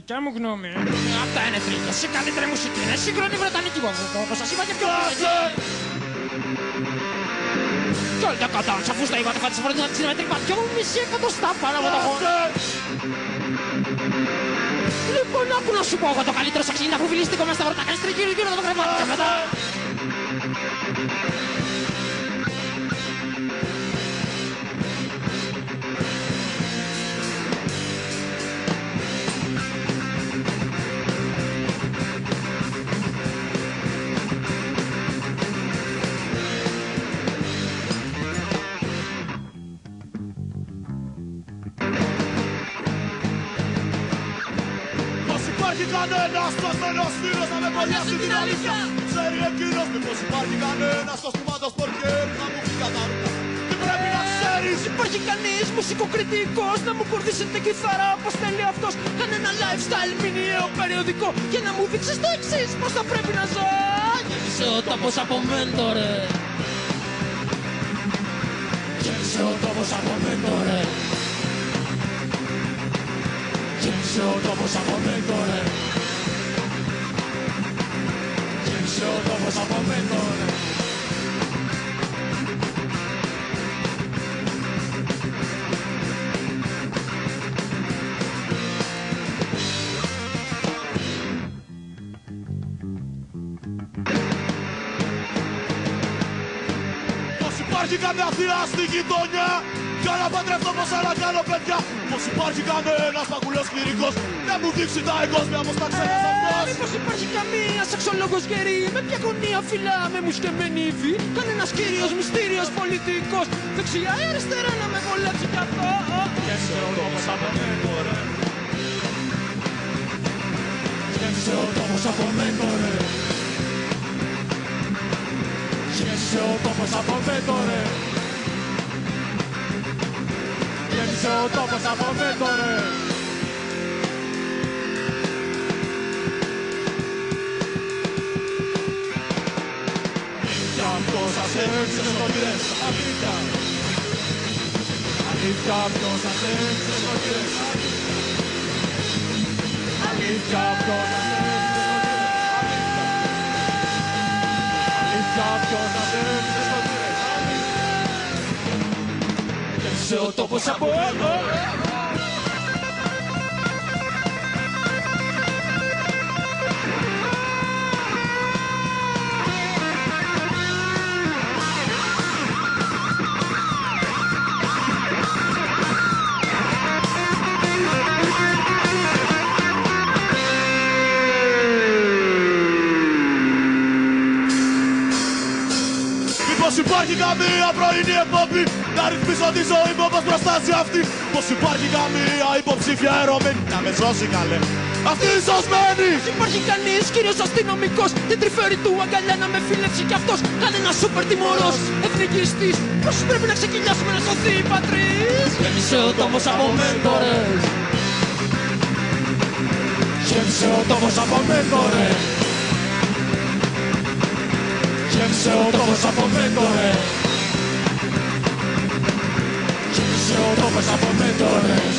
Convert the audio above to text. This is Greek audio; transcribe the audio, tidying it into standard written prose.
δικιά μου γνώμη. Αυτά είναι τρίκες. Η καλύτερη μουσική είναι σύγχρονη βρετανική ποπ. Όπως σας είπα και πιο πολύ. Κι όλοι τα κατάνς, αφού στα είπατε φάτες φορές να τις είναι τρυπάτια μου μισή εκατοστά πάνω από το χώρο. Λοιπόν, άκου να σου πω εγώ το καλύτερο σαξίνι που φιλίστηκο μες στα βρετά. Κάνεις τριγύρω το κρεβάτι και μετά. Υπάρχει κανένας κοσμένος φίλος να με κολλιάσει την αλήθεια. Ξέρει εκείνος μήπως υπάρχει κανένας κοστούμαντος πορκέρ να μου πει κατά ρούχα. Τι πρέπει να ξέρεις. Υπάρχει κανείς μουσικοκριτικός να μου κορδίσει την κιθάρα όπως θέλει αυτός. Κανένα lifestyle μηνιαίο περιοδικό και να μου δείξεις το εξής πως θα πρέπει να ζω. Γέμισε ο τόπος από μέντορε. Γέμισε ο τόπος από μέντορε. Γέμισε ο τόπος από μέντορε. Γέμισε ο τόπος από μέντορε. Πως υπάρχει καμιά θεία στη γειτονιά για να παντρευτώ πως άλλα κάνω παιδιά. Πως υπάρχει κανένας παγουλός κληρικός να μου δείξει τα εγκόσμια μου στα ξένα αυτός. Μήπως υπάρχει καμία σεξολόγος γερή με ποια γωνία φυλά με μουσκεμένη υφή. Κανένας κύριος μυστήριος πολιτικός δεξιά ή αριστερά να με βολέψει κι αυτό. Γέμισε ο τόπος από μέντορε. Γέμισε ο τόπος από μέντορε. Γέμισε ο τόπος από μέντορε. Γέμισε ο τόπος από μέντορε. Αλήθεια ποιος σας έριξε σωτήρες. Αλήθεια. Αλήθεια ποιος σας έριξε σωτήρες. Αλήθεια ποιος σας έριξε σωτήρες. Αλήθεια ποιος σας έριξε σωτήρες. Γέμισε ο τόπος από μέντορε. Πως υπάρχει καμία πρωινή εκπομπή να ρυθμίσω τη ζωή μου όπως προστάσει αυτή. Πως υπάρχει καμία υποψήφια ερωμένη να με σώσει καλέ. Αυτή η σωσμένη. Υπάρχει κανείς κύριος αστυνομικός την τρυφέρη του αγκαλιά να με φιλέψει κι αυτός. Κανένας σούπερ τιμωρός εθνικιστής. Πόσους πρέπει να ξεκινιάσουμε να σωθεί η πατρίς. Γέμισε ο τόπος από μέντορες. Γέμισε ο τόπος από μέντορες. Γέμισε ο τόπος από μέντορες. Γέμισε ο τόπος από μέντορες.